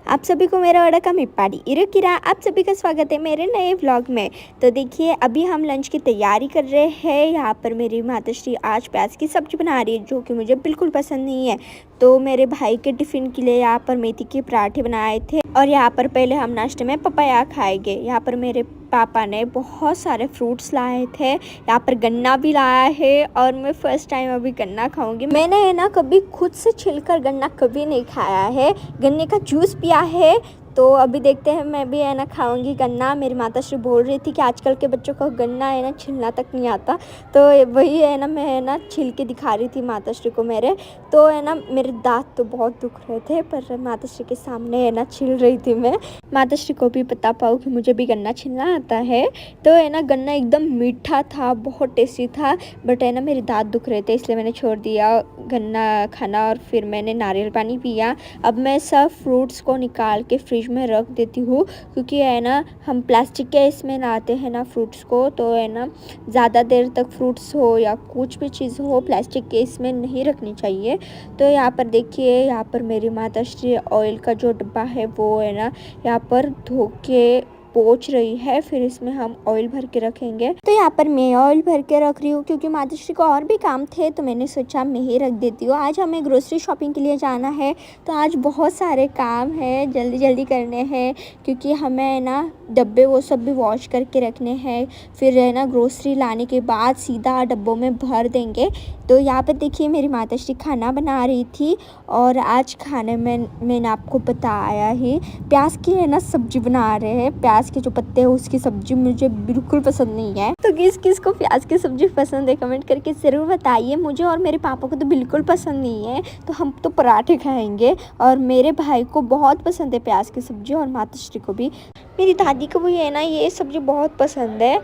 आप सभी को मेरा वड़ा का मिप्पाड़ी इरुकिरा आप सभी का स्वागत है मेरे नए व्लॉग में। तो देखिए अभी हम लंच की तैयारी कर रहे हैं। यहाँ पर मेरी माताश्री आज प्याज की सब्ज़ी बना रही है जो कि मुझे बिल्कुल पसंद नहीं है। तो मेरे भाई के टिफ़िन के लिए यहाँ पर मेथी के पराठे बनाए थे और यहाँ पर पहले हम नाश्ते में पपाया खाएंगे। यहाँ पर मेरे पापा ने बहुत सारे फ्रूट्स लाए थे। यहाँ पर गन्ना भी लाया है और मैं फ़र्स्ट टाइम अभी गन्ना खाऊंगी। मैंने है ना कभी खुद से छिलकर गन्ना कभी नहीं खाया है, गन्ने का जूस पिया है। तो अभी देखते हैं मैं भी है ना खाऊंगी गन्ना। मेरी माताश्री बोल रही थी कि आजकल के बच्चों को गन्ना है ना छिलना तक नहीं आता। तो वही है ना मैं है ना छिल के दिखा रही थी माताश्री को मेरे। तो है ना मेरे दांत तो बहुत दुख रहे थे पर माताश्री के सामने है ना छिल रही थी मैं। माताश्री को भी पता पाओ कि मुझे भी गन्ना छिलना आता है। तो है ना गन्ना एकदम मीठा था, बहुत टेस्टी था, बट है ना मेरे दांत दुख रहे थे इसलिए मैंने छोड़ दिया गन्ना खाना और फिर मैंने नारियल पानी पिया। अब मैं सब फ्रूट्स को निकाल के फ्रिज में रख देती हूँ क्योंकि है ना हम प्लास्टिक के इसमें लाते हैं ना फ्रूट्स को, तो है ना ज़्यादा देर तक फ्रूट्स हो या कुछ भी चीज़ हो प्लास्टिक के इसमें नहीं रखनी चाहिए। तो यहाँ पर देखिए यहाँ पर मेरी माताश्री ऑयल का जो डब्बा है वो है ना यहाँ पर धो के पोंछ रही है, फिर इसमें हम ऑयल भर के रखेंगे। तो यहाँ पर मैं ऑयल भर के रख रही हूँ क्योंकि माताश्री को और भी काम थे तो मैंने सोचा मैं ही रख देती हूँ। आज हमें ग्रोसरी शॉपिंग के लिए जाना है तो आज बहुत सारे काम है, जल्दी जल्दी करने हैं क्योंकि हमें ना डब्बे वो सब भी वॉश करके रखने हैं। फिर है ना ग्रोसरी लाने के बाद सीधा डब्बों में भर देंगे। तो यहाँ पर देखिए मेरी माताश्री खाना बना रही थी और आज खाने में मैंने आपको बताया ही प्याज की है ना सब्जी बना रहे हैं। प्याज के जो पत्ते हैं उसकी सब्जी मुझे बिल्कुल पसंद नहीं है। तो किस किस को प्याज की सब्जी पसंद है कमेंट करके ज़रूर बताइए। मुझे और मेरे पापा को तो बिल्कुल पसंद नहीं है, तो हम तो पराठे खाएंगे। और मेरे भाई को बहुत पसंद है प्याज की सब्जी और माताश्री को भी। मेरी दादी को भी है ना ये सब्जी बहुत पसंद है,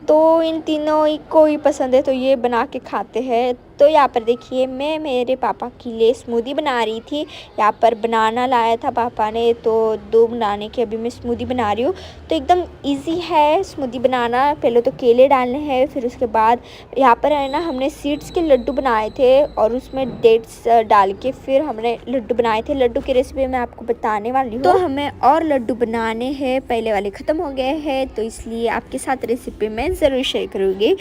तो इन तीनों को ही पसंद है तो ये बना के खाते हैं। तो यहाँ पर देखिए मैं मेरे पापा के लिए स्मूदी बना रही थी। यहाँ पर बनाना लाया था पापा ने, तो 2 बनाने की अभी मैं स्मूदी बना रही हूँ। तो एकदम इजी है स्मूदी बनाना। पहले तो केले डालने हैं, फिर उसके बाद यहाँ पर है ना हमने सीड्स के लड्डू बनाए थे और उसमें डेट्स डाल के फिर हमने लड्डू बनाए थे। लड्डू की रेसिपी मैं आपको बताने वाली हूँ। तो हमें और लड्डू बनाने हैं, पहले वाले ख़त्म हो गए हैं तो इसलिए आपके साथ रेसिपी मैं ज़रूर शेयर करूँगी।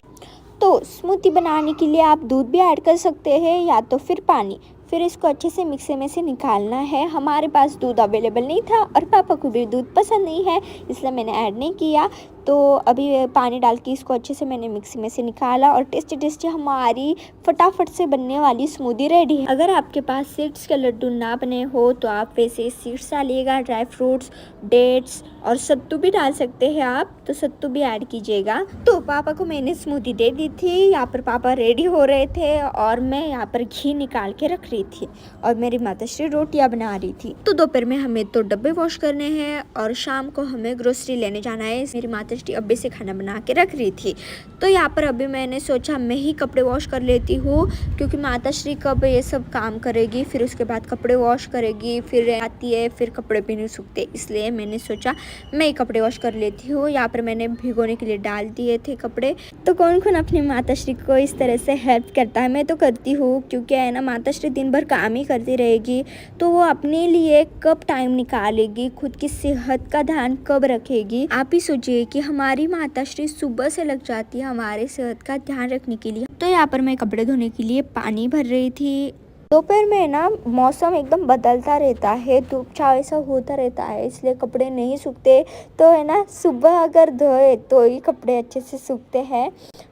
तो स्मूदी बनाने के लिए आप दूध भी ऐड कर सकते हैं या तो फिर पानी। फिर इसको अच्छे से मिक्सी में से निकालना है। हमारे पास दूध अवेलेबल नहीं था और पापा को भी दूध पसंद नहीं है इसलिए मैंने ऐड नहीं किया। तो अभी पानी डाल के इसको अच्छे से मैंने मिक्सी में से निकाला और टेस्टी टेस्टी हमारी फटाफट से बनने वाली स्मूदी रेडी है। अगर आपके पास सीड्स के लड्डू ना बने हो तो आप वैसे सीड्स डालिएगा, ड्राई फ्रूट्स, डेट्स और सत्तू भी डाल सकते हैं आप, तो सत्तू भी ऐड कीजिएगा। तो पापा को मैंने स्मूदी दे दी थी। यहाँ पर पापा रेडी हो रहे थे और मैं यहाँ पर घी निकाल के रख रही थी और मेरी माताश्री रोटियां बना रही थी। तो दोपहर में हमें तो डब्बे वॉश करने हैं और शाम को हमें ग्रोसरी लेने जाना है। मेरी माताश्री अभी से खाना बना के रख रही थी। तो यहाँ पर अभी मैंने सोचा मैं ही कपड़े वॉश कर लेती हूँ क्योंकि माताश्री कब ये सब काम करेगी, फिर उसके बाद कपड़े वॉश करेगी, फिर आती है, फिर कपड़े भी नहीं सूखते, इसलिए मैंने सोचा मैं ही कपड़े वॉश कर लेती हूँ। यहाँ पर मैंने भिगोने के लिए डाल दिए थे कपड़े। तो कौन कौन अपनी माताश्री को इस तरह से हेल्प करता है? मैं तो करती हूँ क्योंकि है ना माताश्री दिन भर काम ही करती रहेगी तो वो अपने लिए कब टाइम निकालेगी, खुद की सेहत का ध्यान कब रखेगी। आप ही सोचिए कि हमारी माताश्री सुबह से लग जाती है हमारे सेहत का ध्यान रखने के लिए। तो यहाँ पर मैं कपड़े धोने के लिए पानी भर रही थी। दोपहर में ना मौसम एकदम बदलता रहता है, धूप छाँव ऐसा होता रहता है इसलिए कपड़े नहीं सूखते। तो है ना सुबह अगर धोए तो ही कपड़े अच्छे से सूखते हैं।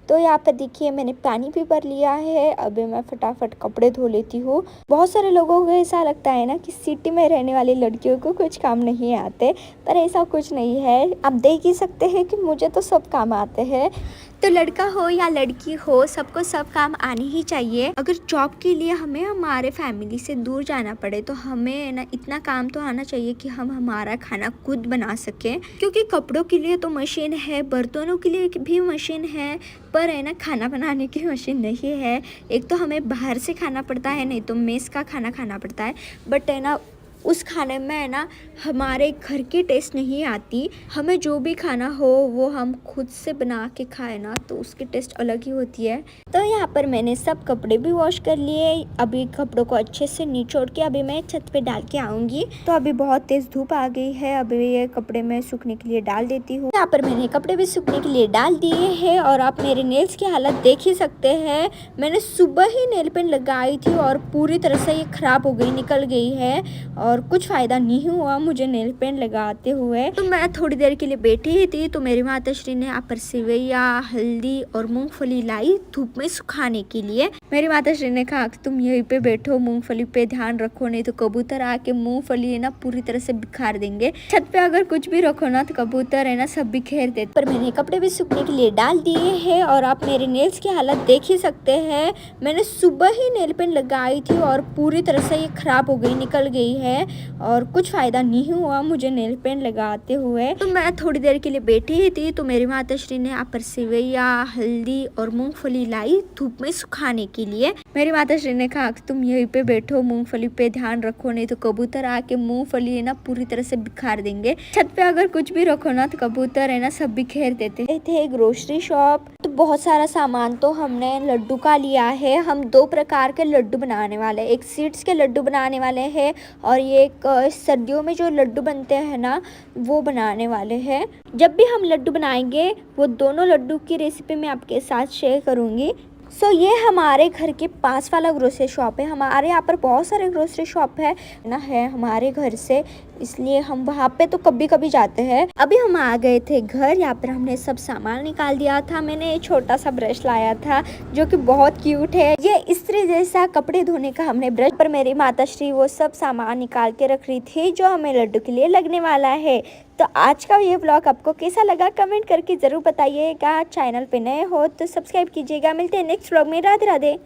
तो यहाँ पर देखिए मैंने पानी भी भर लिया है। अभी मैं फटाफट कपड़े धो लेती हूँ। बहुत सारे लोगों को ऐसा लगता है ना कि सिटी में रहने वाली लड़कियों को कुछ काम नहीं आते, पर ऐसा कुछ नहीं है। आप देख ही सकते हैं कि मुझे तो सब काम आते हैं। तो लड़का हो या लड़की हो सबको सब काम आने ही चाहिए। अगर जॉब के लिए हमें हमारे फैमिली से दूर जाना पड़े तो हमें ना इतना काम तो आना चाहिए कि हम हमारा खाना खुद बना सकें। क्योंकि कपड़ों के लिए तो मशीन है, बर्तनों के लिए भी मशीन है, पर है ना खाना बनाने की मशीन नहीं है। एक तो हमें बाहर से खाना पड़ता है, नहीं तो मेस का खाना खाना पड़ता है। बट है ना उस खाने में ना हमारे घर की टेस्ट नहीं आती। हमें जो भी खाना हो वो हम खुद से बना के खाए ना तो उसकी टेस्ट अलग ही होती है। तो यहाँ पर मैंने सब कपड़े भी वॉश कर लिए। अभी कपड़ों को अच्छे से निचोड़ के अभी मैं छत पे डाल के आऊंगी। तो अभी बहुत तेज धूप आ गई है, अभी ये कपड़े मैं सूखने के लिए डाल देती हूँ। यहाँ पर मैंने कपड़े भी सूखने के लिए डाल दिए हैं और आप मेरे नेल्स की हालत देख ही सकते हैं। मैंने सुबह ही नेल पेंट लगाई थी और पूरी तरह से ये खराब हो गई, निकल गई है और कुछ फायदा नहीं हुआ मुझे नेल पेंट लगाते हुए। तो मैं थोड़ी देर के लिए बैठी ही थी तो मेरी माताश्री ने यहाँ पर सेवैया, हल्दी और मूंगफली लाई धूप में सुखाने के लिए। मेरी माताश्री ने कहा कि तुम यहीं पे बैठो, मूंगफली पे ध्यान रखो, नहीं तो कबूतर आके मूंगफली है ना पूरी तरह से बिखार देंगे। छत पे अगर कुछ भी रखो ना तो कबूतर है ना सब बिखेर देते। पर मैंने कपड़े भी सूखने के लिए डाल दिए हैं और आप मेरे नेल्स की हालत देख ही सकते हैं। मैंने सुबह ही नेल पेंट लगाई थी और पूरी तरह से ये खराब हो गई, निकल गई है और कुछ फायदा नहीं हुआ मुझे नेल पेंट लगाते हुए। तो मैं थोड़ी देर के लिए बैठी ही थी तो मेरी माताश्री ने यहाँ पर सेवैया, हल्दी और मूंगफली लाई धूप में सुखाने के लिए। मेरी माताश्री ने कहा कि तुम यहीं पे बैठो, मूंगफली पे ध्यान रखो, नहीं तो कबूतर आके मूंगफली है ना पूरी तरह से बिखार देंगे। छत पे अगर कुछ भी रखो ना तो कबूतर है ना सब बिखेर देते थे। ग्रोसरी शॉप तो बहुत सारा सामान तो हमने लड्डू का लिया है। हम 2 प्रकार के लड्डू बनाने वाले, एक सीड्स के लड्डू बनाने वाले हैं और ये एक सर्दियों में जो लड्डू बनते हैं ना वो बनाने वाले हैं। जब भी हम लड्डू बनाएंगे वो दोनों लड्डू की रेसिपी मैं आपके साथ शेयर करूंगी। ये हमारे घर के पास वाला ग्रोसरी शॉप है। हमारे यहाँ पर बहुत सारे ग्रोसरी शॉप है हमारे घर से, इसलिए हम वहाँ पे तो कभी कभी जाते हैं। अभी हम आ गए थे घर, यहाँ पर हमने सब सामान निकाल दिया था। मैंने एक छोटा सा ब्रश लाया था जो कि बहुत क्यूट है, ये इस्त्री जैसा कपड़े धोने का हमने ब्रश। पर मेरी माताश्री वो सब सामान निकाल के रख रही थी जो हमें लड्डू के लिए लगने वाला है। तो आज का ये व्लॉग आपको कैसा लगा कमेंट करके जरूर बताइएगा। चैनल पे नए हो तो सब्सक्राइब कीजिएगा। मिलते हैं नेक्स्ट व्लॉग में। राधे राधे।